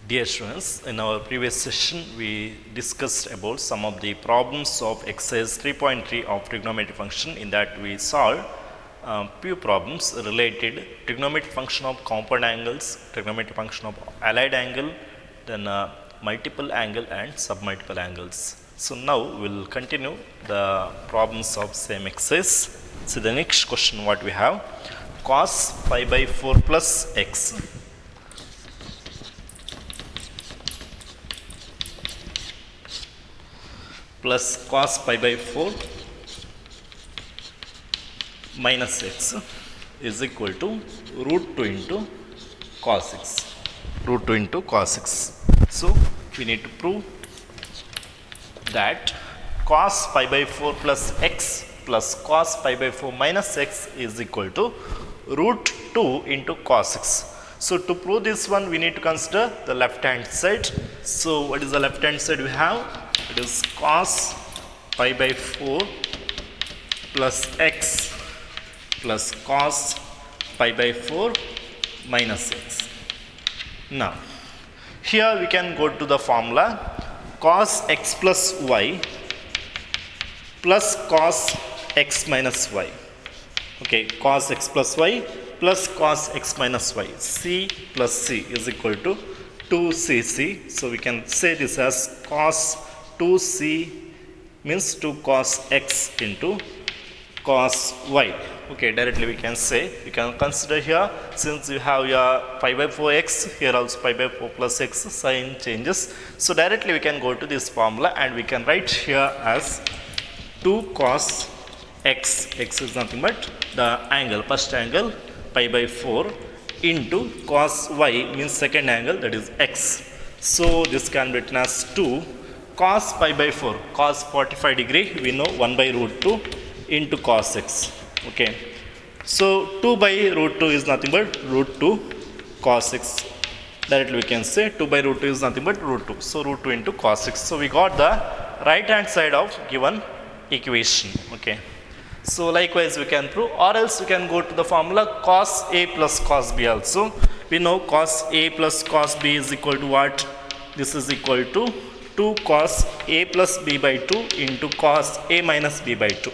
Dear students, in our previous session we discussed about some of the problems of exercise 3.3 of trigonometric function. In that we solved few problems related trigonometric function of compound angles, trigonometric function of allied angle, then multiple angle and submultiple angles. So now we will continue the problems of same exercise. So the next question what we have, cos pi by 4 plus x plus cos pi by 4 minus x is equal to root 2 into cos x. Root 2 into cos x. So we need to prove that cos pi by 4 plus x plus cos pi by 4 minus x is equal to root 2 into cos x. So to prove this one we need to consider the left hand side. So what is the left hand side we have? It is cos pi by 4 plus x plus cos pi by 4 minus x. Now, here we can go to the formula cos x plus y plus cos x minus y. Okay, cos x plus y plus cos x minus y. C plus c is equal to 2cc. So we can say this as cos 2c means 2 cos x into cos y. Okay, directly we can say, we can consider here, since you have your pi by 4x, here also pi by 4 plus x, sign changes. So directly we can go to this formula and we can write here as 2 cos x, x is nothing but the angle, first angle pi by 4 into cos y means second angle, that is x. So this can be written as 2 cos pi by 4, cos 45 degree, we know 1 by root 2 into cos x. Okay, so 2 by root 2 is nothing but root 2 cos x. Directly we can say 2 by root 2 is nothing but root 2. So root 2 into cos x. So we got the right hand side of given equation. Okay, so likewise we can prove, or else we can go to the formula cos a plus cos b also. We know cos a plus cos b is equal to what? This is equal to 2 cos a plus b by 2 into cos a minus b by 2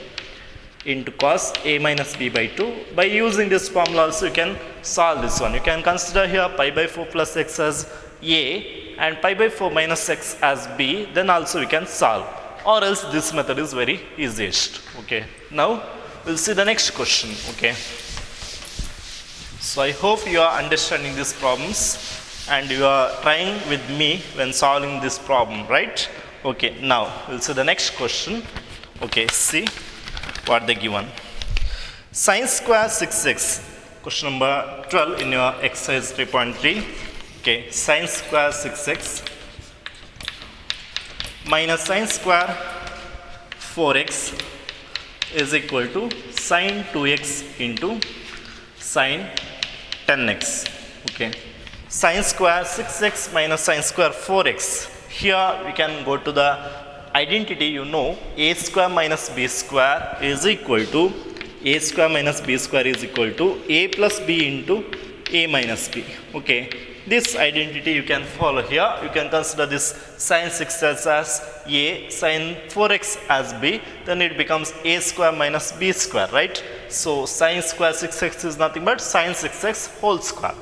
into cos a minus b by 2. By using this formula also you can solve this one. You can consider here pi by 4 plus x as a and pi by 4 minus x as b, then also we can solve, or else this method is very easiest. Okay, now we'll see the next question. Okay, so I hope you are understanding these problems and you are trying with me when solving this problem, right? Okay, now we'll see the next question. Okay, see what they given. Sin square 6x, question number 12 in your exercise 3.3. Okay, sin square 6x minus sin square 4x is equal to sin 2x into sin 10x. Okay, sin square 6x minus sin square 4x. Here we can go to the identity, you know, a square minus b square is equal to a square minus b square is equal to a plus b into a minus b. Okay, this identity you can follow here. You can consider this sin 6x as a, sin 4x as b, then it becomes a square minus b square, right? So sin square 6x is nothing but sin 6x whole square.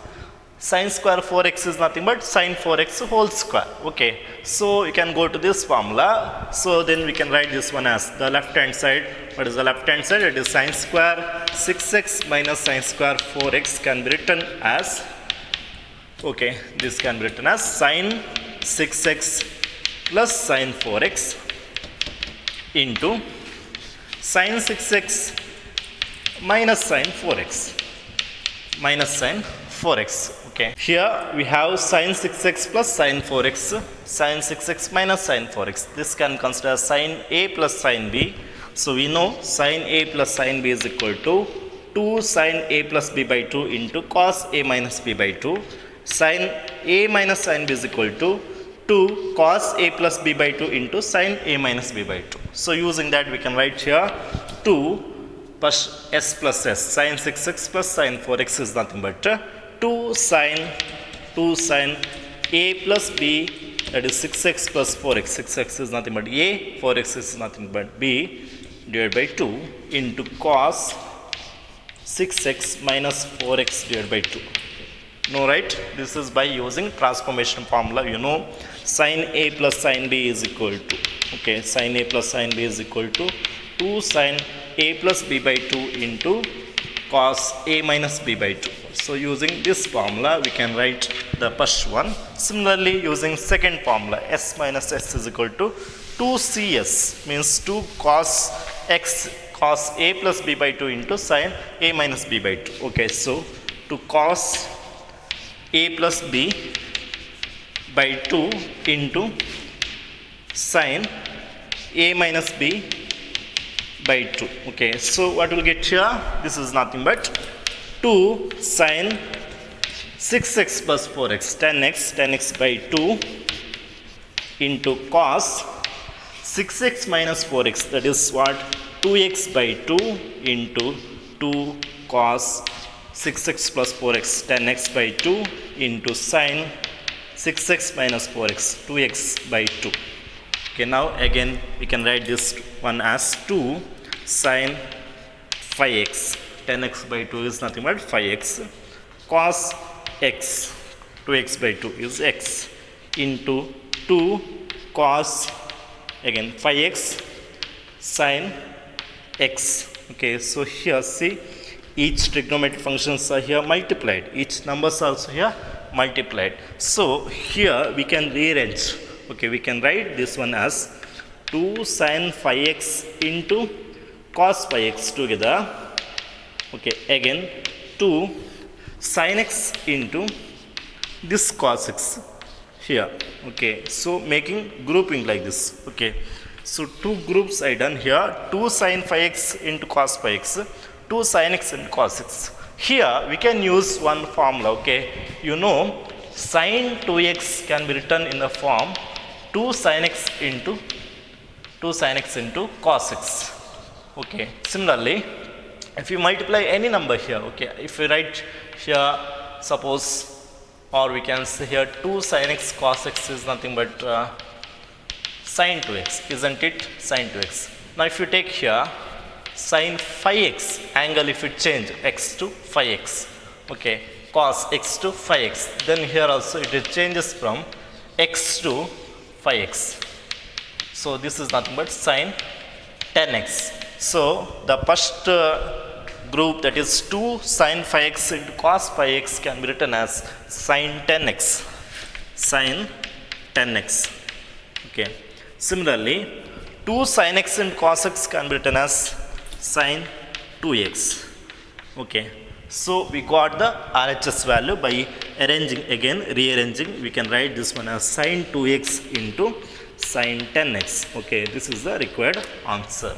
Sin square 4x is nothing but sin 4x whole square. Okay, so you can go to this formula. So then we can write this one as the left hand side. What is the left hand side? It is sin square 6x minus sin square 4x can be written as, okay, this can be written as sin 6x plus sin 4x into sin 6x minus sin 4x minus sin 4x. Okay, here we have sin 6x plus sin 4x, sin 6x minus sin 4x. This can consider sin a plus sin b. So we know sin a plus sin b is equal to 2 sin a plus b by 2 into cos a minus b by 2. Sin a minus sin b is equal to 2 cos a plus b by 2 into sin a minus b by 2. So using that we can write here 2 plus s plus s, sin 6x plus sin 4x is nothing but 2 sin a plus b, that is 6x plus 4x. 6x is nothing but a, 4x is nothing but b, divided by 2 into cos 6x minus 4x divided by 2. No, right? This is by using transformation formula. You know, sin a plus sin b is equal to, okay, sin a plus sin b is equal to 2 sin a plus b by 2 into cos a minus b by 2. So using this formula, we can write the first one. Similarly, using second formula, s minus s is equal to 2cs, means 2 cos x cos a plus b by 2 into sin a minus b by 2. Okay, so to cos a plus b by 2 into sin a minus b by 2. Okay, so what will get here? This is nothing but 2 sin 6x plus 4x, 10x by 2 into cos 6x minus 4x, that is what, 2x by 2 into 2 cos 6x plus 4x, 10x by 2 into sin 6x minus 4x, 2x by 2. Okay, now again we can write this one as 2 sin 5x, 10x by 2 is nothing but 5x, cos x, 2x by 2 is x, into 2 cos, again 5x sin x. Okay, so here see, each trigonometric functions are here multiplied, each numbers are also here multiplied. So here we can rearrange. Okay, we can write this one as 2 sin 5x into cos 5x together. Okay, again 2 sin x into this cos x here. Okay, so making grouping like this. Okay, so two groups I done here, 2 sin 5x into cos 5x, 2 sin x into cos x. Here we can use one formula. Okay, you know, sin 2x can be written in the form 2 sin x into cos x. Okay, similarly, if you multiply any number here, okay, if we write here, suppose, or we can say here 2 sin x cos x is nothing but sin 2x, isn't it? Sin 2x. Now if you take here sin 5x angle, if you change x to 5x, okay, cos x to 5x, then here also it changes from x to 5x. So this is nothing but sin 10x. So the first group, that is 2 sin 5x into cos 5x, can be written as sin 10x, sin 10x. Okay, similarly 2 sin x and cos x can be written as sin 2x. Okay, so we got the RHS value by arranging, again rearranging. We can write this one as sin 2x into sin 10x. Okay, this is the required answer.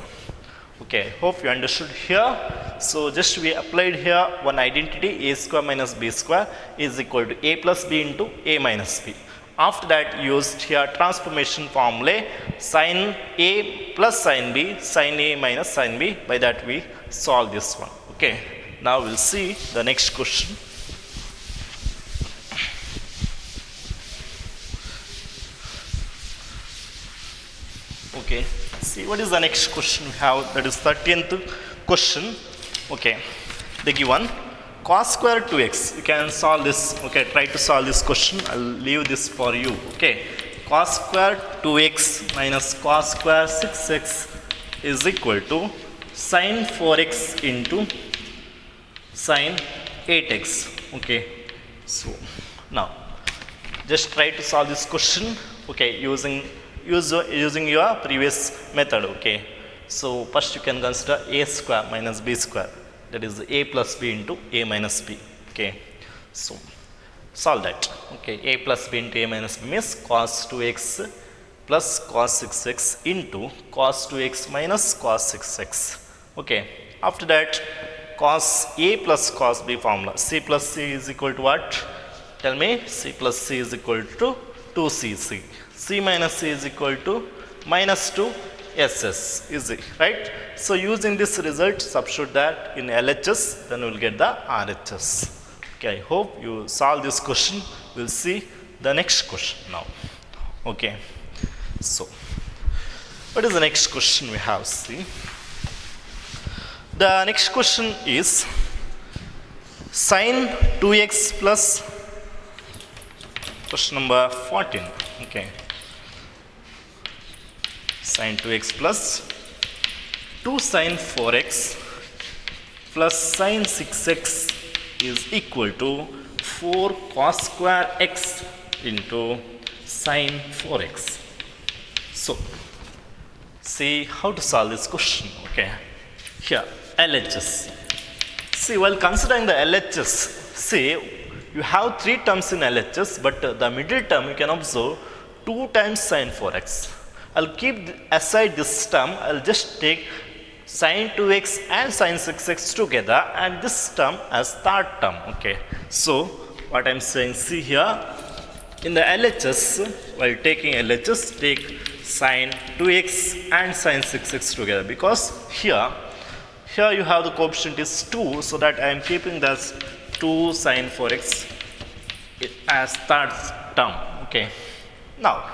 Okay, hope you understood here. So just we applied here one identity, a square minus b square is equal to a plus b into a minus b. After that, used here transformation formula, sin a plus sin b, sin a minus sin b. By that we solve this one. Okay, now we'll see the next question. Okay, see what is the next question we have, that is 13th question. Okay, the given cos square 2x, you can solve this. Okay, try to solve this question, I'll leave this for you. Okay, cos square 2x minus cos square 6x is equal to sin 4x into sin 8x. Okay, so now just try to solve this question. Okay, using your previous method. Okay, so first you can consider a square minus b square, that is a plus b into a minus b. Okay, so solve that. Okay, a plus b into a minus b means cos 2x plus cos 6x into cos 2x minus cos 6x. Okay, after that, cos a plus cos b formula, c plus c is equal to what? Tell me. C plus c is equal to 2cc. C minus c is equal to minus 2ss, is it right? So using this result, substitute that in LHS, then we'll get the RHS. Okay, I hope you solve this question. We'll see the next question now. Okay, so what is the next question we have? See, the next question is sine 2x plus, question number 14. Okay, sine 2x plus 2 sine 4x plus sine 6x is equal to 4 cos square x into sine 4x. So, see how to solve this question. Okay, here LHS. See, while considering the LHS, see, you have 3 terms in LHS, but the middle term you can observe 2 times sine 4x. I'll keep aside this term, I'll just take sine 2x and sine 6x together and this term as third term. Okay, so what I'm saying, see here, in the LHS, while taking LHS, take sine 2x and sine 6x together, because here you have the coefficient is 2, so that I am keeping this 2 sine 4x as third term. Okay, now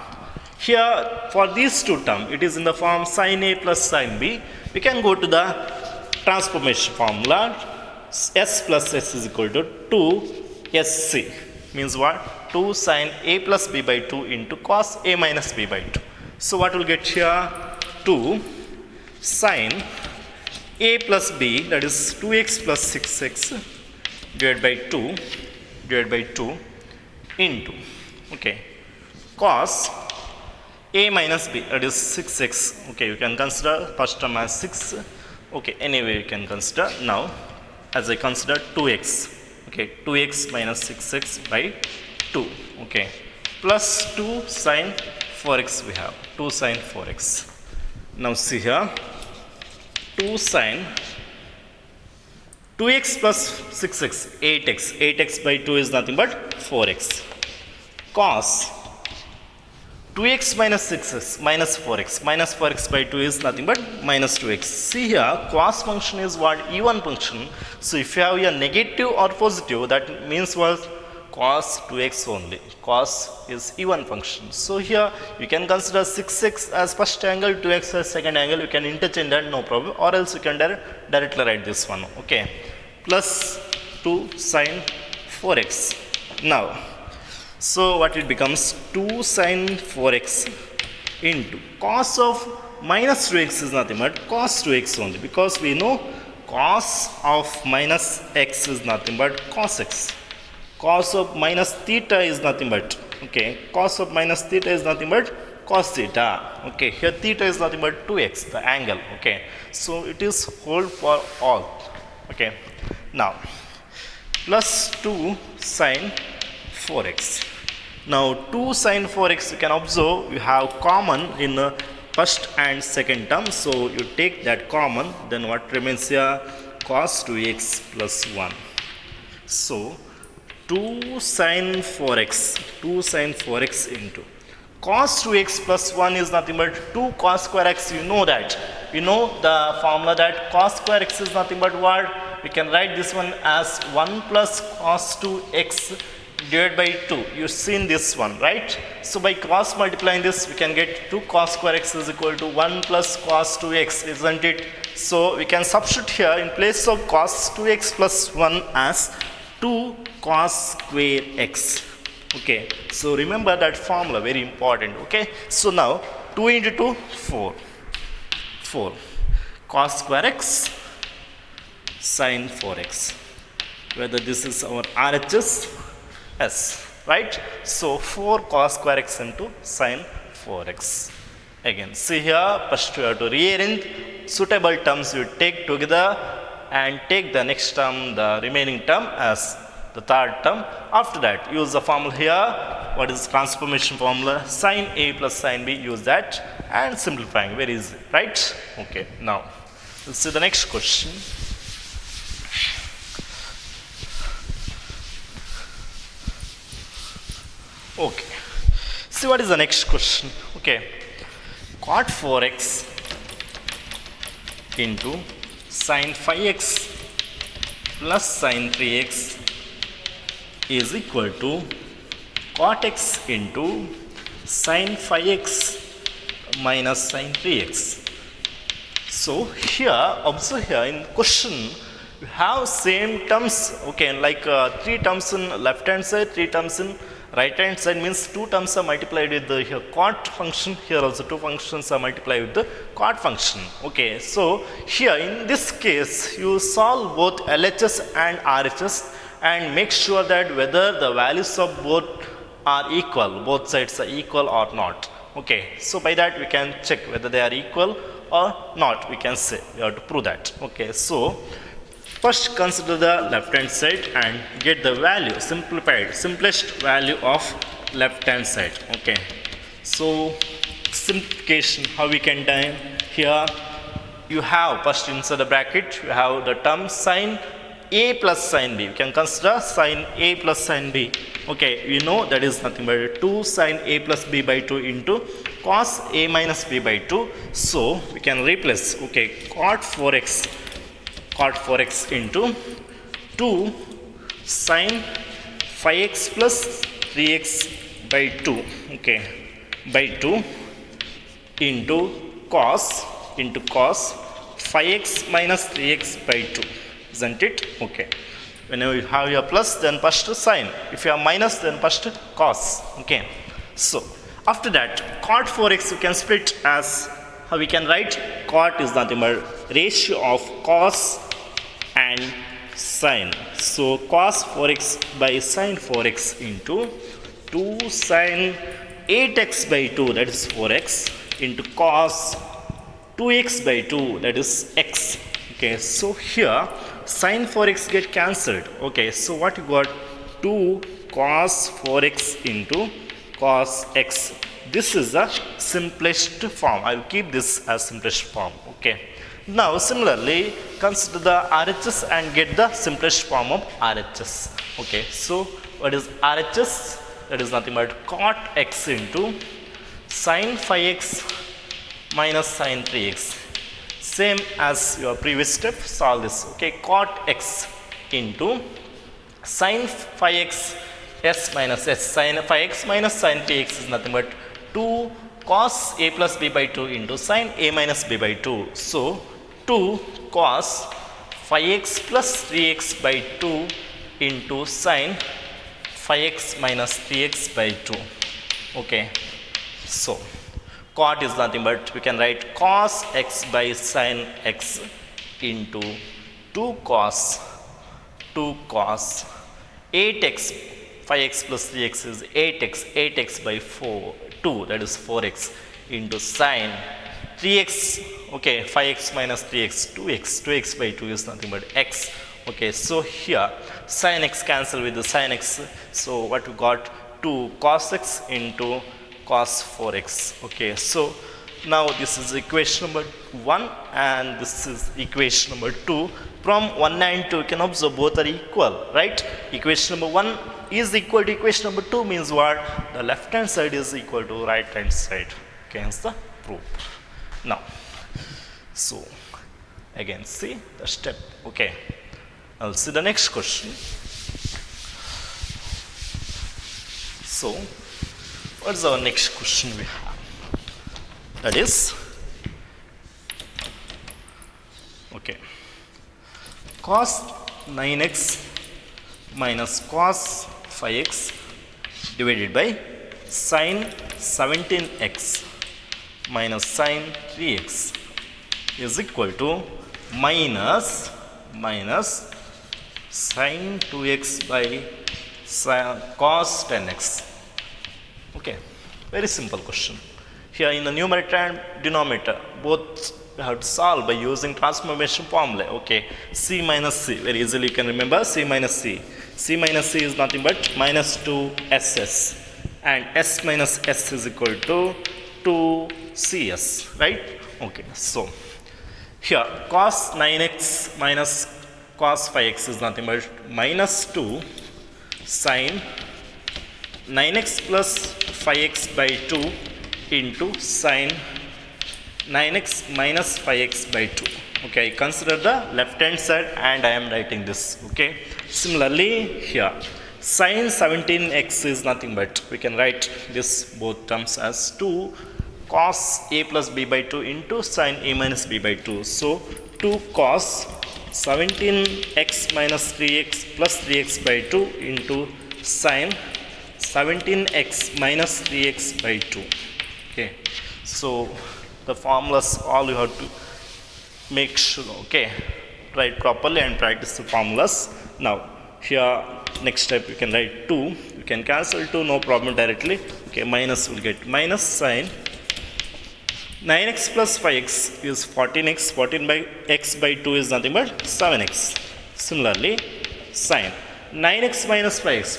here for these 2 terms, it is in the form sine A plus sine B. We can go to the transformation formula. S plus S is equal to 2 SC. Means what? 2 sine A plus B by 2 into cos A minus B by 2. So what will get here? 2 sine A plus B, that is 2x plus 6x divided by 2 into, okay, cos A minus B, that is 6x. Okay, you can consider first term as 6. Okay, anyway you can consider. Now as I consider 2x, okay, 2x minus 6x by 2, okay, plus 2 sine 4x we have, 2 sine 4x. Now see here, 2 sine 2x plus 6x, 8x by 2 is nothing but 4x, cos 2x minus 6x minus 4x by 2 is nothing but minus 2x. See here, cos function is what? Even function. So if you have a negative or positive, that means what? Cos 2x only. Cos is even function. So here you can consider 6x as first angle, 2x as second angle. You can interchange that, no problem. Or else you can directly write this one. Okay, plus 2 sine 4x. Now, so what it becomes? 2 sine 4x into cos of minus 2x is nothing but cos 2x only, because we know cos of minus x is nothing but cos x. Cos of minus theta is nothing but, okay, cos of minus theta is nothing but cos theta. Okay, here theta is nothing but 2x, the angle. Okay, so it is whole for all. Okay, now plus 2 sine 4x. Now 2 sine 4x, you can observe you have common in the first and second term. So you take that common, then what remains here? Cos 2x plus 1. So 2 sine 4x into cos 2x plus 1 is nothing but 2 cos square x. You know that. You know the formula that cos square x is nothing but what? We can write this one as 1 plus cos 2x divided by 2. You've seen this one, right? So by cross multiplying this, we can get 2 cos square x is equal to 1 plus cos 2x, isn't it? So we can substitute here in place of cos 2x plus 1 as 2 cos square x. Okay, so remember that formula, very important. Okay, so now 2 into 2, 4 cos square x sin 4x, whether this is our RHS S, right? So 4 cos square x into sin 4x. Again, see here, first you have to rearrange suitable terms you take together and take the next term, the remaining term as the third term. After that, use the formula here. What is transformation formula? Sin A plus sin B, use that and simplifying, very easy, right? Okay, now let's see the next question. Okay, see what is the next question. Okay, cot 4x into sin 5x plus sin 3x is equal to cot x into sin 5x minus sin 3x. So here, observe here in question, you have same terms, okay, like 3 terms in left hand side, 3 terms in right hand side, means 2 terms are multiplied with the here cot function, here also 2 functions are multiplied with the cot function. Okay, so here in this case you solve both LHS and RHS and make sure that whether the values of both are equal, both sides are equal or not. Okay, so by that we can check whether they are equal or not, we can say, we have to prove that. Okay, so first consider the left hand side and get the value, simplest value of left hand side. Okay, so simplification, how we can do here, you have first inside the bracket you have the term sin a plus sin b, you can consider sin a plus sin b. Okay, we know that is nothing but 2 sin a plus b by 2 into cos a minus b by 2. So we can replace, okay, cot 4x into 2 sin 5x plus 3x by 2, okay, by 2 into cos 5x minus 3x by 2, isn't it? Okay, whenever you have your plus, then first sin, if you have minus, then first cos. Okay, so after that cot 4x you can split as, how we can write, cot is nothing but ratio of cos and sin. So cos 4x by sin 4x into 2 sin 8x by 2, that is 4x, into cos 2x by 2, that is x. Okay, so here sin 4x get cancelled. Okay, so what you got, 2 cos 4x into cos x. This is the simplest form. I will keep this as simplest form. Okay, now similarly consider the RHS and get the simplest form of RHS. Okay, so what is RHS? That is nothing but cot x into sin 5x minus sin 3x. Same as your previous step, solve this. Okay, cot x into sin 5x s minus s, sin 5x minus sin 3x is nothing but 2 cos a plus b by 2 into sin a minus b by 2. So 2 cos 5x plus 3x by 2 into sin 5x minus 3x by 2. Okay, so cot is nothing but, we can write cos x by sin x into 2 cos 8x, 5x plus 3x is 8x by 2, that is 4x, into sin 3x, okay, 5x minus 3x, 2x by 2 is nothing but x. Okay, so here sin x cancel with the sin x, so what we got, 2 cos x into cos 4x. Okay, so now this is equation number 1 and this is equation number 2. From 1 and 2 you can observe both are equal, right? Equation number 1 is equal to equation number 2, means what, the left hand side is equal to right hand side. Okay, hence the proof. Now, so again see the step. Okay, I'll see the next question. So what is our next question we have? That is, okay, cos 9x minus cos 5x divided by sin 17x minus sin 3x is equal to minus sin 2x by cos 10x. Okay, very simple question. Here in the numerator and denominator, both we have to solve by using transformation formula. Okay, c minus c, very easily you can remember, c minus c. C minus c is nothing but minus 2ss, and s minus s is equal to 2cs, right? Okay, so here cos 9x minus cos 5x is nothing but minus 2 sin 9x plus 5x by 2 into sin 9x minus 5x by 2. Okay, consider the left hand side and I am writing this. Okay, similarly here Sin 17x is nothing but, we can write this both terms as 2 cos a plus b by 2 into sin a minus b by 2. So 2 cos 17x minus 3x plus 3x by 2 into sin 17x minus 3x by 2. Okay, so the formulas all you have to make sure, okay, write properly and practice the formulas. Now here next step you can write 2, you can cancel 2, no problem directly. Okay, minus will get minus sin 9x plus 5x is 14x, 14 by x by 2 is nothing but 7x. Similarly sin 9x minus 5x,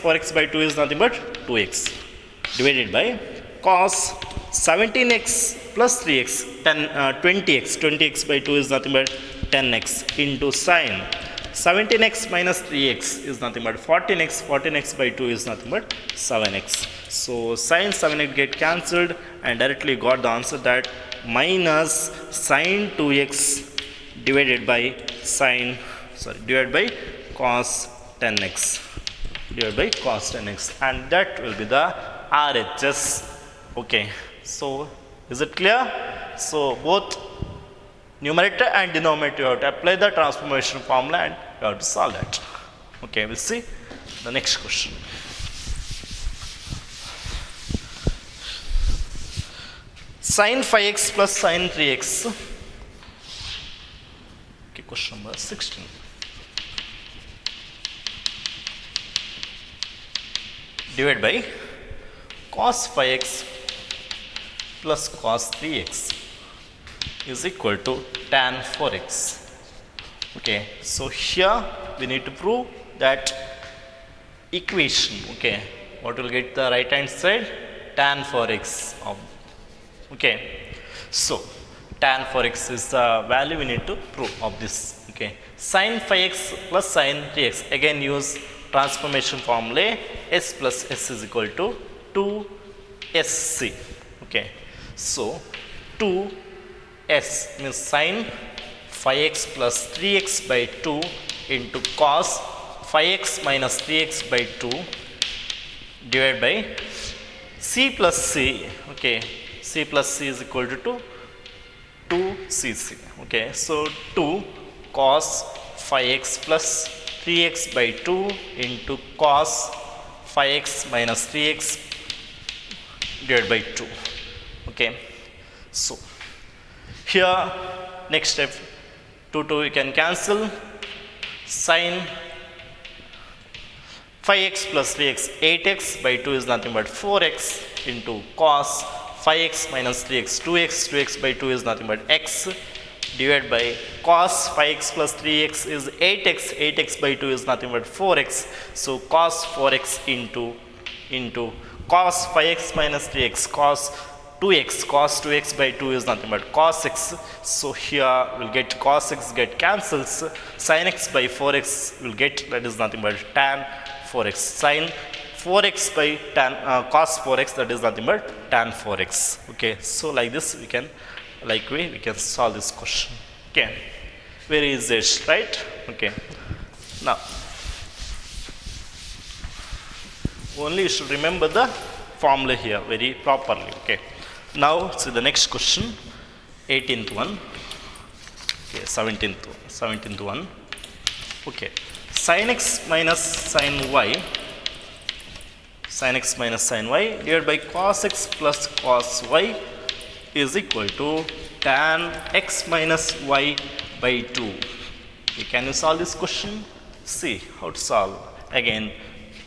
4x by 2 is nothing but 2x, divided by cos 17x plus 3x 20x by 2 is nothing but 10x into sin 17x minus 3x is nothing but 14x by 2 is nothing but 7x. So sin 7x get cancelled and directly got the answer that minus sin 2x divided by cos 10x and that will be the RHS. Okay, so is it clear? So both numerator and denominator you have to apply the transformation formula and you have to solve that. Okay, we'll see the next question. Sin 5x plus sin 3x. Okay, question number 16. Divided by cos 5x plus cos 3x is equal to tan 4x. Okay, so here we need to prove that equation. Okay, what will get the right hand side? Tan 4x of, okay, so tan 4x is the value we need to prove of this. Okay, sin 5x plus sin 3x, again use transformation formula, s plus s is equal to 2sc. Okay, so 2s means sin 5x plus 3x by 2 into cos 5x minus 3x by 2 divided by c plus c. Okay, c plus c is equal to 2cc. Okay, so 2 cos 5x plus 3x by 2 into cos 5x minus 3x divided by 2. Okay, so here next step 2 you can cancel. Sin 5x plus 3x, 8x by 2 is nothing but 4x into cos 5x minus 3x, 2x by 2 is nothing but x divided by cos 5x plus 3x is 8x by 2 is nothing but 4x. So cos 4x into cos 5x minus 3x, cos 2x by 2 is nothing but cos x. So here we'll get cos x get cancels, sin x by 4x will get, that is nothing but tan 4x, sin 4x by tan cos 4x, that is nothing but tan 4x. Okay, so like this we can solve this question. Okay, very easy, right? Okay, now only you should remember the formula here very properly. Okay, now see the next question, 18th one. Okay, 17th one. Okay, sin x minus sin y divided by cos x plus cos y is equal to tan x minus y by 2. Okay, can you solve this question? See how to solve. Again,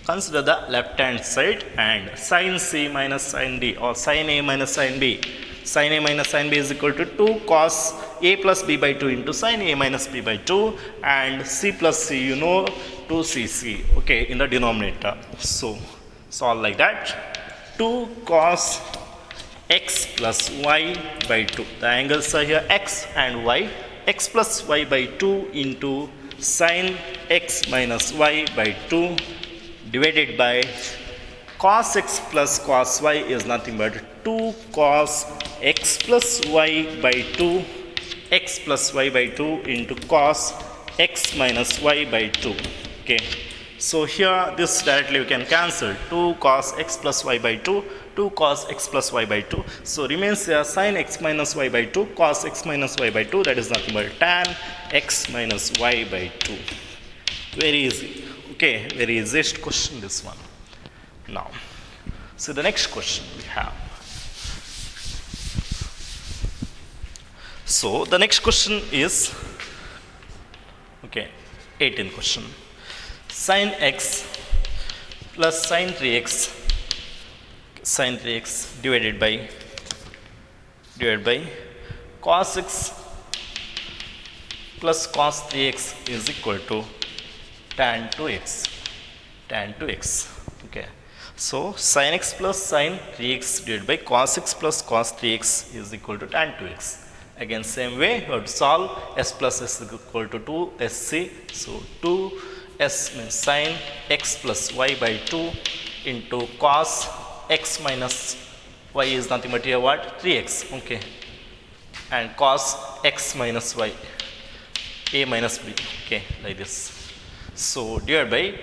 consider the left hand side and sin c minus sin d or sin a minus sin b. Sin a minus sin b is equal to 2 cos a plus b by 2 into sin a minus b by 2 and c plus c, you know, 2cc. Okay, in the denominator. So solve like that. 2 cos x plus y by 2. The angles are here x and y. X plus y by 2 into sin x minus y by 2 divided by cos x plus cos y is nothing but 2 cos x plus y by 2, x plus y by 2 into cos x minus y by 2. Okay, So here this directly we can cancel 2 cos x plus y by 2, 2 cos x plus y by 2. So remains here sin x minus y by 2, cos x minus y by 2, that is nothing but tan x minus y by 2. Very easy. Okay, very easiest question this one. Now, so the next question we have. So the next question is, okay, 18th question. Sin x plus sin 3x divided by cos x plus cos 3x is equal to tan 2x. Okay. So sin x plus sin 3x divided by cos x plus cos 3x is equal to tan 2x. Again same way you have to solve. S plus s is equal to 2sc. So 2s means sin x plus y by 2 into cos x minus y is nothing but here what? 3x. Okay. And cos x minus y, a minus b. Okay, like this. So divided by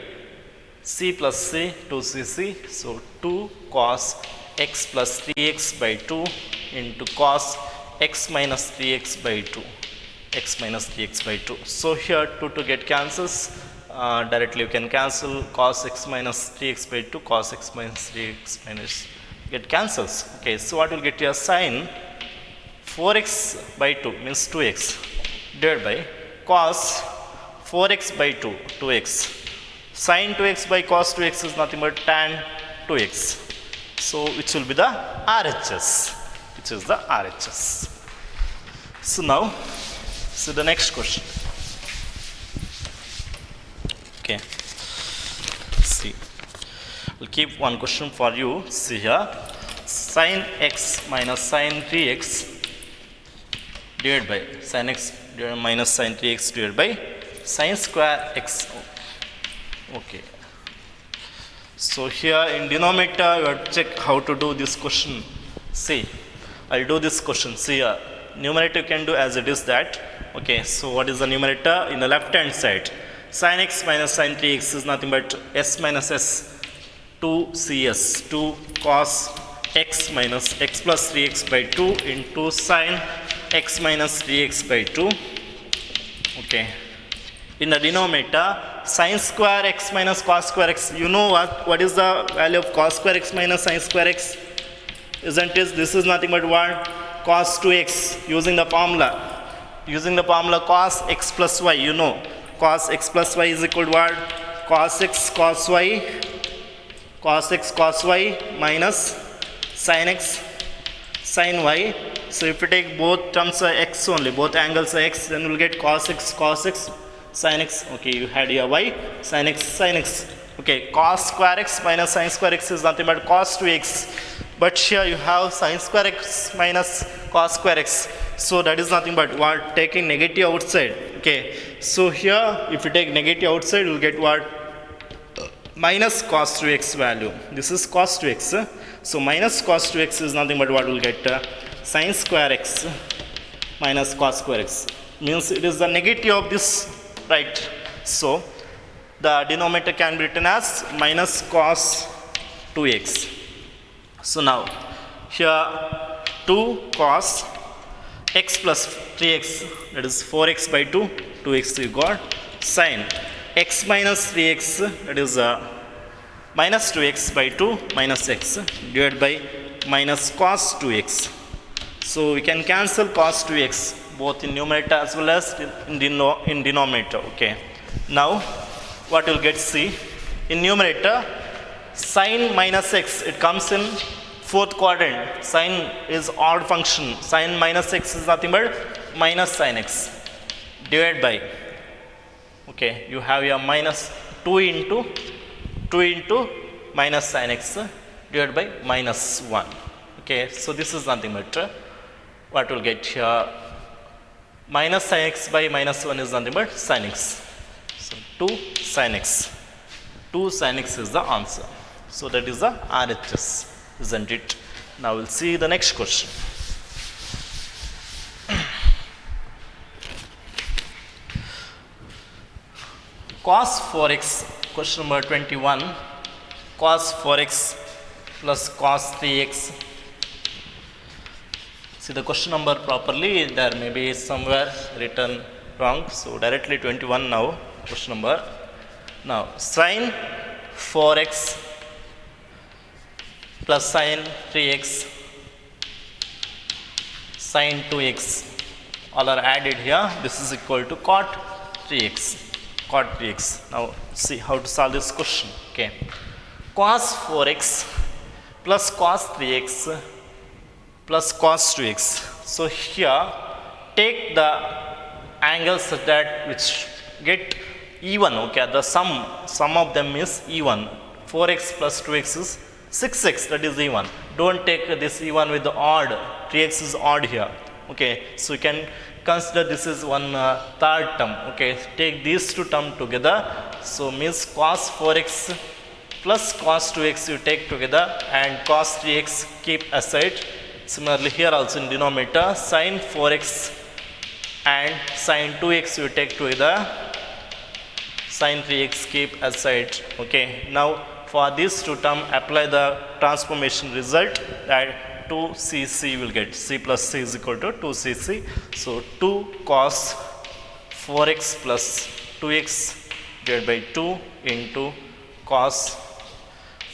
c plus c, 2cc. So 2 cos x plus 3x by 2 into cos x minus 3x by 2. So here 2 to get cancels. Directly you can cancel cos x minus 3x by 2, cos x minus 3x minus get cancels. Okay, so what will get here? Sin 4x by 2 means 2x divided by cos 4x by 2, 2x. Sin 2x by cos 2x is nothing but tan 2x. So which will be the RHS? Which is the RHS. So now, so the next question. Okay. See, we'll keep one question for you. See here, sin x minus sin 3x divided by sin x minus sin 3x divided by sin square x. Okay. So here in denominator you have to check how to do this question. See, I'll do this question. See here, numerator you can do as it is that. Okay, so what is the numerator? In the left hand side, sin x minus sin 3x is nothing but s minus s, 2cs, 2 cos x minus x plus 3x by 2 into sin x minus 3x by 2. Okay. In the denominator, sin square x minus cos square x. You know what is the value of cos square x minus sin square x? Isn't it? This is nothing but what? Cos 2x using the formula. Using the formula cos x plus y. You know, cos x plus y is equal to what? Cos x cos y minus sin x sin y. So if you take both terms are x only, both angles are x, then we'll get cos x sin x. Okay, you had here y sin x. Okay, cos square x minus sin square x is nothing but cos 2x. But here you have sin square x minus cos square x. So that is nothing but what? Taking negative outside. Okay, so here if you take negative outside, you'll get what? Minus cos 2x value. This is cos 2x. So minus cos 2x is nothing but what we'll get? Sin square x minus cos square x. Means it is the negative of this, right? So the denominator can be written as minus cos 2x. So now here 2 cos x plus 3x, that is 4x by 2, 2x you got, sin x minus 3x, that is minus 2x by 2 minus x divided by minus cos 2x. So we can cancel cos 2x both in numerator as well as in denominator. Okay. Now what you'll get, see, in numerator sin minus x, it comes in fourth quadrant. Sin is odd function. Sin minus x is nothing but minus sin x divided by, okay, you have your minus 2 into minus sin x divided by minus 1. Okay, so this is nothing but what we'll get here, minus sin x by minus 1 is nothing but sin x. So 2 sin x. 2 sin x is the answer. So that is the RHS, isn't it? Now we'll see the next question. Cos 4x question number 21, cos 4x plus cos 3x. See the question number properly, there may be somewhere written wrong. So directly 21 now, question number. Now sin 4x plus sin 3x, sin 2x, all are added here. This is equal to cot 3x. Cot 3x. Now see how to solve this question. Okay. Cos 4x plus cos 3x plus cos 2x. So here take the angles such that which get even. Okay, the sum of them is even. 4x plus 2x is 6x, that is even. Don't take this even with the odd. 3x is odd here. Okay, so you can consider this is one third term. Okay, take these two terms together. So means cos 4x plus cos 2x you take together and cos 3x keep aside. Similarly here also in denominator sin 4x and sin 2x you take together, sin 3x keep aside. Okay, now for these two terms apply the transformation result, that 2cc will get. C plus c is equal to 2cc. So 2 cos 4x plus 2x divided by 2 into cos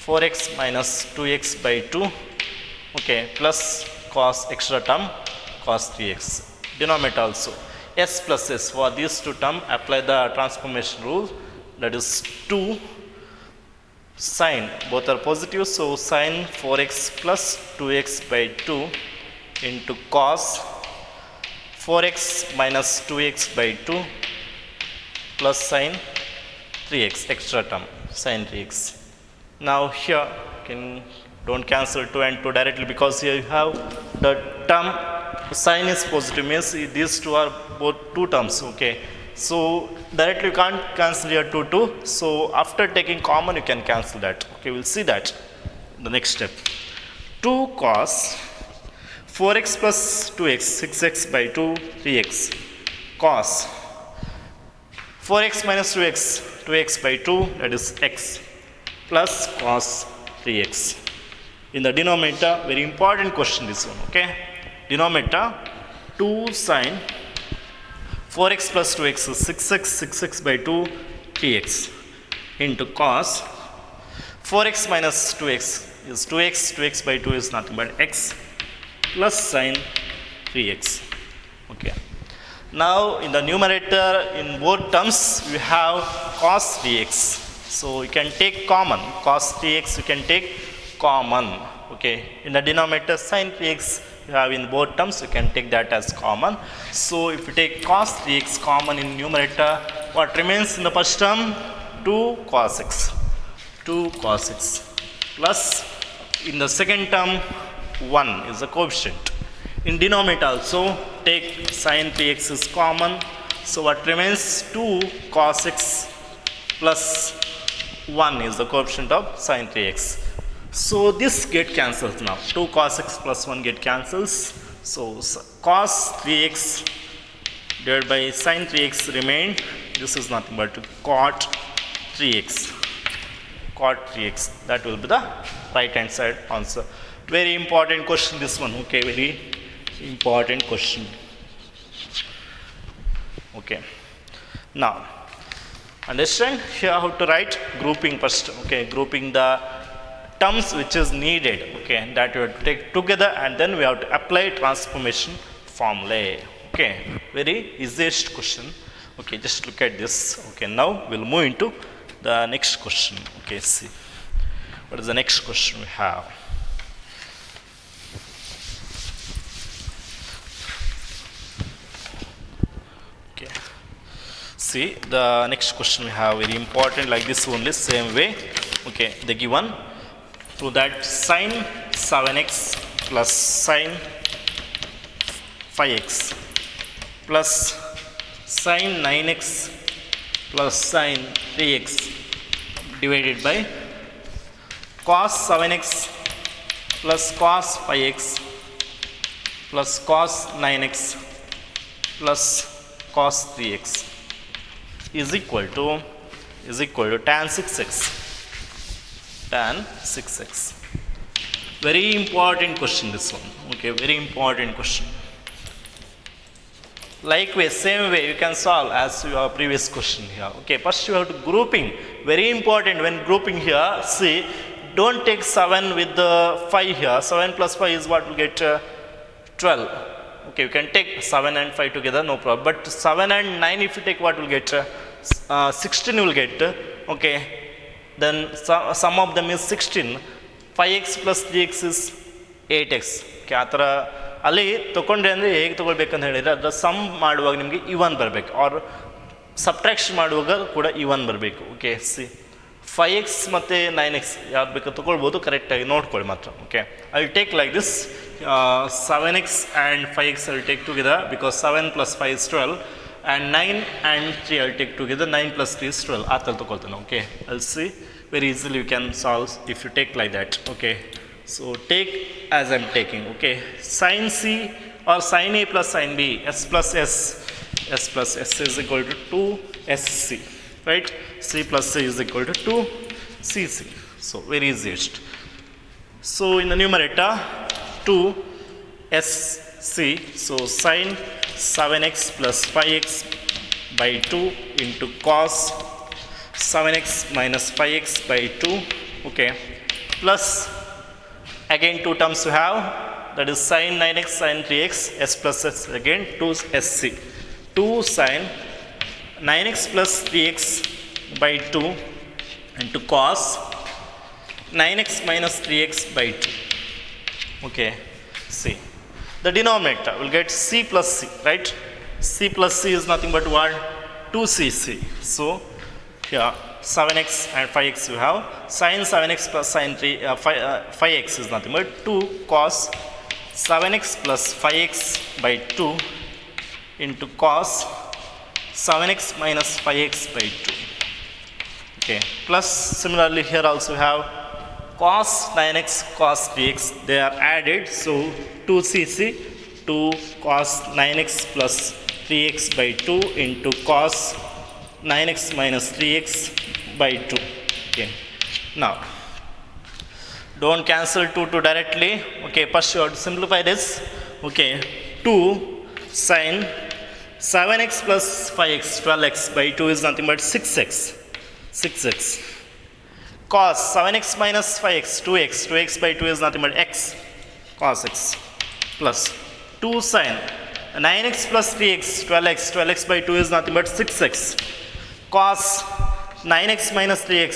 4x minus 2x by 2. Okay, plus cos extra term cos 3x. Denominator also s plus s. For these two terms apply the transformation rule, that is 2 sin, both are positive, so sin 4x plus 2x by 2 into cos 4x minus 2x by 2 plus sin 3x, extra term sin 3x. Now here don't cancel 2 and 2 directly, because here you have the term sin is positive, means these two are both two terms. Okay, so directly you can't cancel here 2. So after taking common you can cancel that. Okay, we'll see that the next step. 2 cos 4x plus 2x, 6x by 2, 3x, cos 4x minus 2x, 2x by 2, that is x, plus cos 3x. In the denominator, very important question this one. Okay, denominator 2 sin 4x plus 2x is 6x by 2, 3x into cos 4x minus 2x is 2x, 2x by 2 is nothing but x, plus sin 3x. Okay. Now in the numerator, in both terms we have cos 3x. So you can take common, cos 3x you can take common. Okay. In the denominator sin 3x you have in both terms, you can take that as common. So if you take cos 3x common in numerator, what remains in the first term? 2 cos x. 2 cos x plus in the second term 1 is the coefficient. In denominator also take sin 3x is common. So what remains? 2 cos x plus 1 is the coefficient of sin 3x. So this get cancelled now. 2 cos x plus 1 get cancels. So cos 3x divided by sin 3x remain. This is nothing but cot 3x. Cot 3x. That will be the right hand side answer. Very important question this one. Okay, very important question. Okay. Now understand here how to write grouping first. Okay, grouping the terms which is needed. Okay, that we have to take together and then we have to apply transformation formula. Okay, very easiest question. Okay, just look at this. Okay, now we'll move into the next question. Okay, see what is the next question we have. Okay, see the next question we have, very important, like this only, same way. Okay, the given to that sin 7x plus sin 5x plus sin 9x plus sin 3x divided by cos 7x plus cos 5x plus cos 9x plus cos 3x is equal to is equal to tan 6x. Tan 6x. Very important question this one. Okay, very important question. Likewise, same way you can solve as your previous question here. Okay, first you have to grouping. Very important when grouping here. See, don't take 7 with the 5 here. 7 plus 5 is what we get 12. Okay, you can take 7 and 5 together, no problem. But 7 and 9 if you take, what will get 16 you will get. Okay, then sum of them is 16. 5x plus 3x is 8x. Okay, ಆ ಥರ ಅಲ್ಲಿ ತೊಗೊಂಡ್ರೆ ಅಂದರೆ ಹೇಗೆ ತೊಗೊಳ್ಬೇಕಂತ ಹೇಳಿದರೆ ಅದರ some ಮಾಡುವಾಗ ನಿಮಗೆ ಇವನ್ ಬರಬೇಕು, ಆರ್ ಸಬ್ಟ್ರಾಕ್ಷನ್ ಮಾಡುವಾಗ ಕೂಡ ಇವನ್ ಬರಬೇಕು. ಓಕೆ, ಸಿ 5x ಮತ್ತು 9x ಯಾವ್ದು ಬೇಕು ತೊಗೊಳ್ಬೋದು, ಕರೆಕ್ಟಾಗಿ ನೋಡ್ಕೊಳ್ಳಿ ಮಾತ್ರ. Okay, I will take like this 7x and 5x I will take together because 7 plus 5 is 12 and 9 and 3 I will take together, 9 plus 3 is 12. ಆ ಥರ ತೊಗೊಳ್ತಾನೆ. Okay, I'll see very easily you can solve if you take like that. Okay, so take as I'm taking. Okay, sin C or sin A plus sin B, S plus S, S plus S is equal to 2SC, right? C plus C is equal to 2CC. So very easiest. So in the numerator 2SC, so sin 7x plus 5x by 2 into cos 7x minus 5x by 2, okay, plus again two terms you have, that is sin 9x sin 3x, s plus s again 2sc, 2 sin 9x plus 3x by 2 into cos 9x minus 3x by 2. Okay, see, the denominator will get c plus c, right? C plus c is nothing but what? 2cc. So here 7x and 5x you have, sin 7x plus sin 5x is nothing but 2 cos 7x plus 5x by 2 into cos 7x minus 5x by 2. Okay, plus similarly here also have cos 9x cos 3x, they are added, so 2cc 2 cos 9x plus 3x by 2 into cos 9x minus 3x by 2. Okay, now don't cancel 2 directly. Okay, first you have to simplify this. Okay, 2 sin 7x plus 5x 12x by 2 is nothing but 6x. Cos 7x minus 5x 2x by 2 is nothing but x, cos x, plus 2 sin 9x plus 3x 12x by 2 is nothing but 6x. Cos 9x minus 3x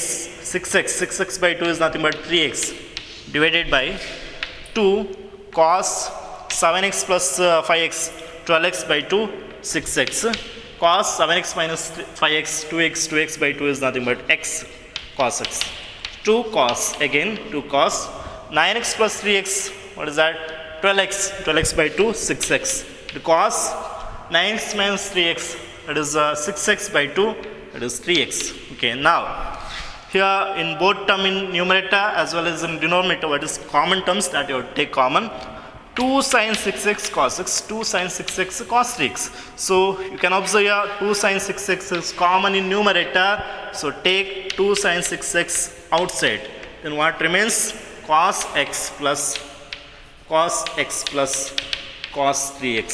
6x by 2 is nothing but 3x divided by 2 cos 7x plus 5x 12x by 2 6x, cos 7x minus 5x 2x by 2 is nothing but x, cos x, 2 cos again 2 cos 9x plus 3x, what is that? 12x by 2 6x, the cos 9x minus 3x, that is 6x by 2, that is 3x. Okay, now here in both term in numerator as well as in denominator, what is common terms that you have to take common? 2 sin 6x cos x, 2 sin 6x cos 3x. So you can observe here 2 sin 6x is common in numerator, so take 2 sin 6x outside, then what remains? Cos x plus cos 3x.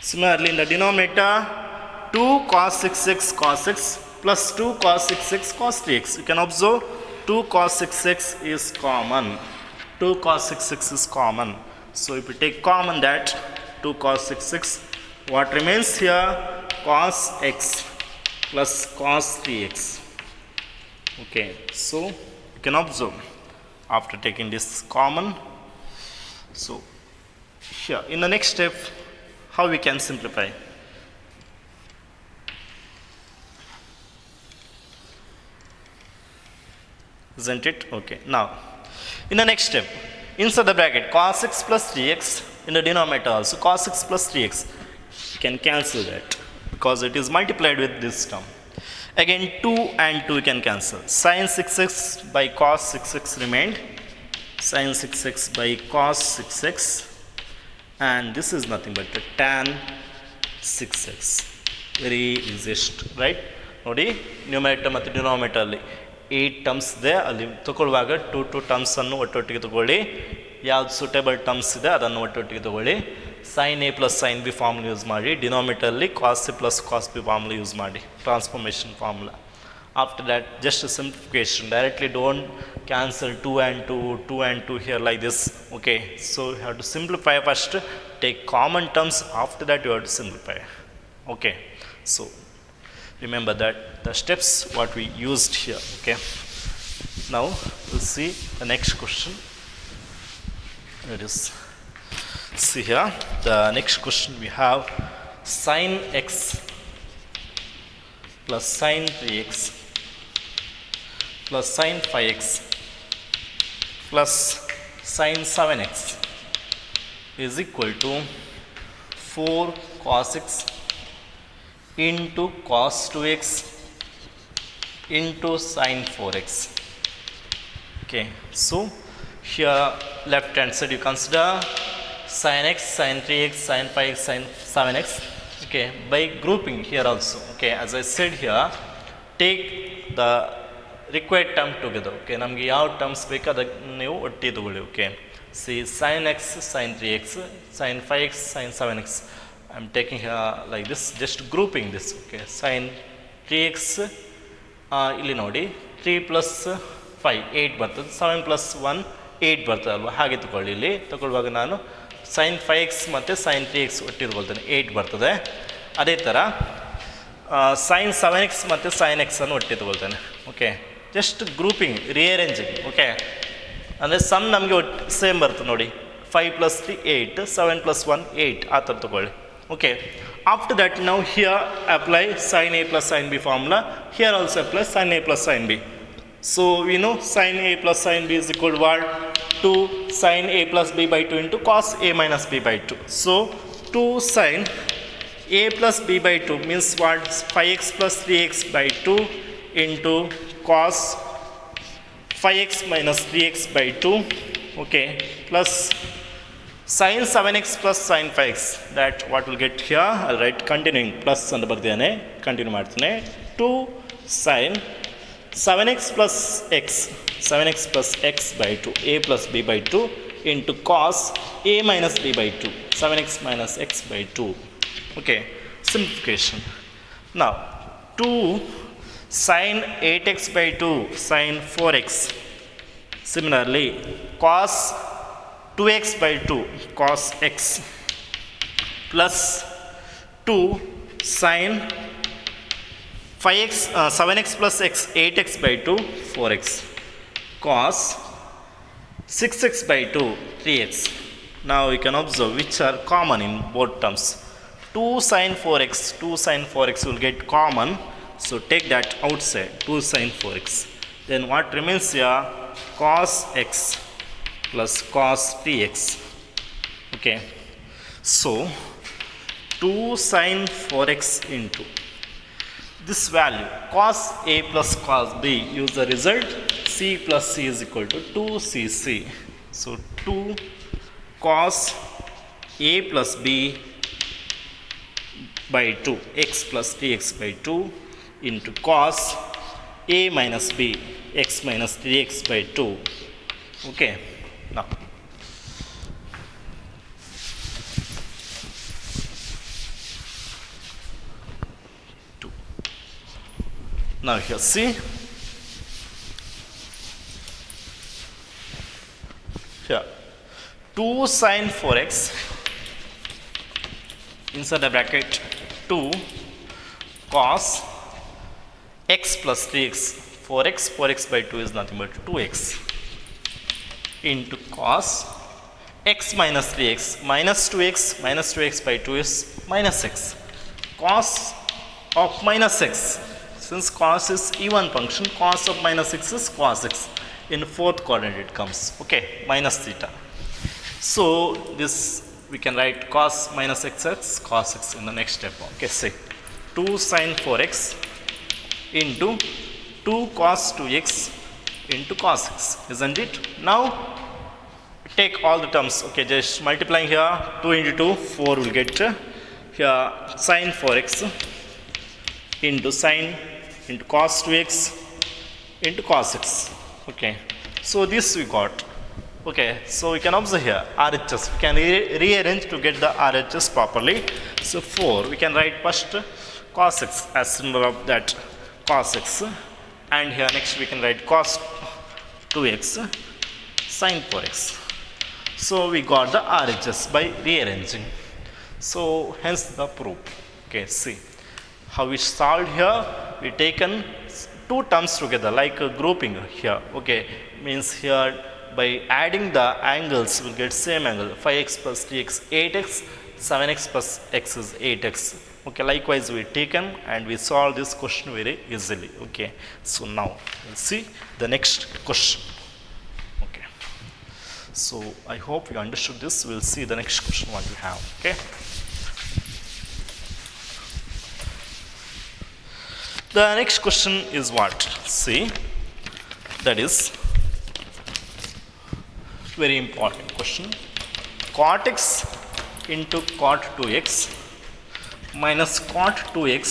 Similarly in the denominator 2 cos 6x cos x plus 2 cos 6x cos 3x. You can observe 2 cos 6x is common. 2 cos 6x is common. So if we take common that 2 cos 6x, what remains here? Cos x plus cos 3x. Okay, so you can observe after taking this common. So here in the next step, how we can simplify? Isn't it? Okay, now in the next step, inside the bracket cos x plus 3x, in the denominator also cos x plus 3x, you can cancel that because it is multiplied with this term. Again 2 and 2 you can cancel. Sin 6x by cos 6x remained, sin 6x by cos 6x, and this is nothing but the tan 6x. Very easiest, right? ನೋಡಿ numerator ಮತ್ತು ಡಿನಾಮಿನೇಟರಲ್ಲಿ 8 terms ಇದೆ, ಅಲ್ಲಿ ತಗೊಳ್ಳುವಾಗ to ಟರ್ಮ್ಸನ್ನು ಒಟ್ಟೊಟ್ಟಿಗೆ ತಗೊಳ್ಳಿ, ಯಾವ್ದು suitable terms ಇದೆ ಅದನ್ನು ಒಟ್ಟೊಟ್ಟಿಗೆ ತಗೊಳ್ಳಿ. Sine a plus sine b formula use ಮಾಡಿ, ಡಿನಾಮಿನೇಟರಲ್ಲಿ cos a plus cos b formula use ಮಾಡಿ, transformation formula. After that, just a simplification. Directly don't cancel 2 and 2, 2 and 2 here like this. Okay, so you have to simplify first, take common terms, after that you have to simplify. Okay, so remember that the steps what we used here. Okay, now we'll see the next question. It is, see here, the next question we have sin x plus sin 3x plus sin 5x plus sin 7x is equal to 4 cos x into cos 2x into sin 4x. Okay, so here left hand side you consider sin x, sin 3x, sin 5x, sin 7x. Okay, by grouping here also. Okay, as I said here, take the required term together. Okay, ನಮಗೆ ಯಾವ terms ಬೇಕು ಅದಕ್ಕೆ ನೀವು ಒಟ್ಟಿಗೆ ತಗೊಳ್ಳಿ. Okay, C sin x, sin 3x, sin 5x, sin 7x. I am taking here like this, just grouping this. Okay, sin 3x ಇಲ್ಲಿ ನೋಡಿ 3 plus 5 8 ಬರ್ತದೆ, 7 plus 1 8 ಬರ್ತದೆ ಅಲ್ವಾ, ಹಾಗೆ ತಗೊಳ್ಳಿ. ಇಲ್ಲಿ ತಗೊಳ್ಳುವಾಗ ನಾನು sin 5x ಮತ್ತು sin 3x ಒಟ್ಟಿಗೆ ತಗೊಳ್ತೇನೆ, 8 ಬರ್ತದೆ. ಅದೇ ಥರ sin 7x ಮತ್ತು sin x ಅನ್ನು ಒಟ್ಟಿಗೆ ತಗೊಳ್ತೇನೆ. Okay, just grouping, rearranging. Okay, ಅಂದರೆ ಸಮ್ ನಮಗೆ ಸೇಮ್ ಬರ್ತದೆ ನೋಡಿ, 5 plus 3 8, 7 plus 1 8 ಆ ಥರ ತಗೊಳ್ಳಿ. ಓಕೆ, ಆಫ್ಟರ್ ದಟ್ ನಾವು here apply sin a plus sin b formula, here also apply sin a plus sin b. So we know sin a plus sin b is equal to what? 2 sin a plus b by 2 into cos a minus b by 2. So 2 sin a plus b by 2 means what? 5x plus 3x by 2 into cos 5x minus 3x by 2. Okay, plus sin 7x plus sin 5x. That what will get here? I'll write continuing plus ಅಂತ ಬರ್ದಿದ್ದಾನೆ, continue ಮಾಡ್ತೀನಿ. 2 sin 7x plus x, 7x plus x by 2, a plus b by 2 into cos a minus b by 2, 7x minus x by 2. Okay, simplification. Now 2 sin 8x by 2 sin 4x. Similarly, cos 2x by 2 cos x plus 2 sin 5x 7x plus x 8x by 2 4x cos 6x by 2 3x. Now you can observe which are common in both terms. 2 sin 4x, 2 sin 4x will get common, so take that outside, 2 sin 4x. Then what remains here? Cos x plus cos 3x. Okay, so 2 sin 4x into this value cos a plus cos b, use the result c plus c is equal to 2cc. So 2 cos a plus b by 2 x plus 3x by 2 into cos a minus b x minus 3x by 2. Okay, now now here see, here 2 sin 4x inside the bracket 2 cos x plus 3x, 4x by 2 is nothing but 2x into cos x minus 3x minus 2x by 2 is minus x, cos of minus x. Since cos is even function, cos of minus x is cos x. In fourth quadrant it comes. Okay, minus theta. So this we can write cos minus x as cos x in the next step. Okay, say 2 sin 4x into 2 cos 2x into cos x, isn't it? Now take all the terms. Okay, just multiplying here, 2 into 2 4 will get here sin 4x into sin into cos 2x into cos x. Okay, so this we got. Okay, so we can observe here RHS. We can rearrange to get the RHS properly. So 4, we can write first cos x as symbol of that cos x, and here next we can write cos 2x sin 4x. So we got the RHS by rearranging. So hence the proof. Okay, see how we solved here. We taken two terms together like a grouping here. Okay, means here by adding the angles we'll get same angle. 5x plus 3x 8x, 7x plus x is 8x. Okay, likewise we taken and we solve this question very easily. Okay, so now we'll see the next question. Okay, so I hope you understood this. We'll see the next question what we have. Okay, the next question is what? See, that is very important question. Cot x into cot 2x minus cot 2x,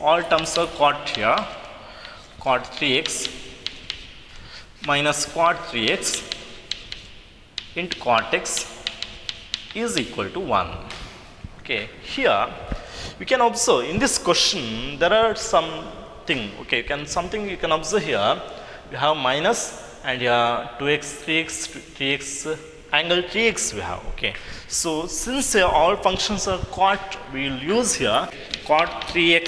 all terms are cot here, cot 3x minus cot 3x into cot x is equal to 1. Okay, here we can observe in this question there are something. Okay, you can observe here. We have minus and here 2x, 3x, 3x, angle 3x we have. Okay, so since all functions are cot, we will use here cot 3x.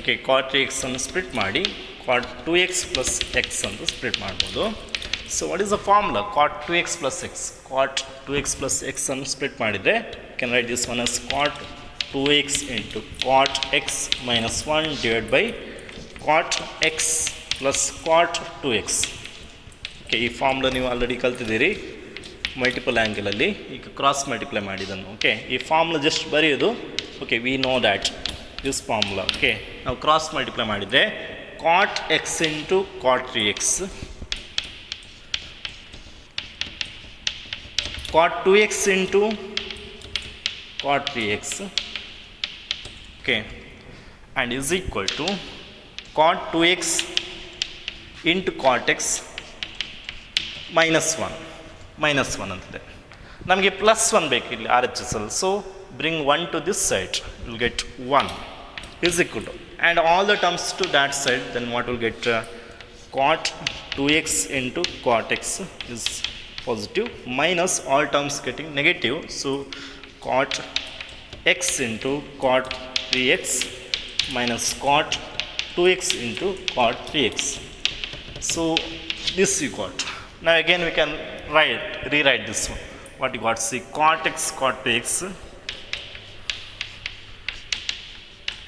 Okay, cot 3x and split ಮಾಡಿ cot 2x plus x and split ಮಾಡಬಹುದು. So what is the formula? Cot 2x plus x. Cot 2x plus x and split ಮಾಡಿದ್ರೆ you can write this one as cot 2x into cot x minus 1 divided by cot x plus cot 2x. Okay, ಈ formula ನೀವು already ಕಲ್ತಿದ್ದೀರಿ multiple ಆ್ಯಂಗಲಲ್ಲಿ. ಈಗ cross multiply ಮಾಡಿದನ್ನು. Okay, ಈ formula just ಬರೆಯೋದು. Okay, we know that this formula. Okay, ನಾವು cross multiply ಮಾಡಿದರೆ cot x into cot 3x, cot 2x into cot 3x. Okay, and is equal to cot 2x into cot x -1 ಅಂತಿದೆ. ನಮಗೆ +1 ಬೇಕು ಇಲ್ಲಿ RHS ಅಲ್ಲಿ. So bring 1 to this side, will get 1 is equal to, and all the terms to that side, then what will get cot 2x into cot x is positive, minus all terms getting negative. So cot x into cot 3x minus cot 2x into cot 3x. So this you got. Now again we can rewrite this one. What you got? See, cot x cot 2x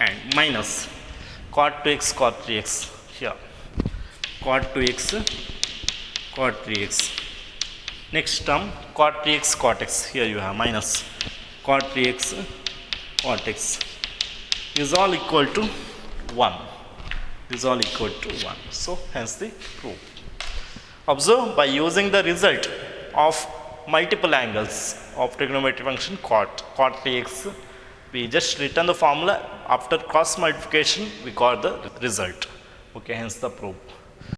and minus cot 2x cot 3x here, cot 2x cot 3x. Next term cot 3x cot x, here you have minus cot 3x cot x is all equal to 1. Is all equal to 1. So hence the proof. Observe, by using the result of multiple angles of trigonometric function cot 3x, we just written the formula. After cross multiplication we got the result. Okay, hence the proof.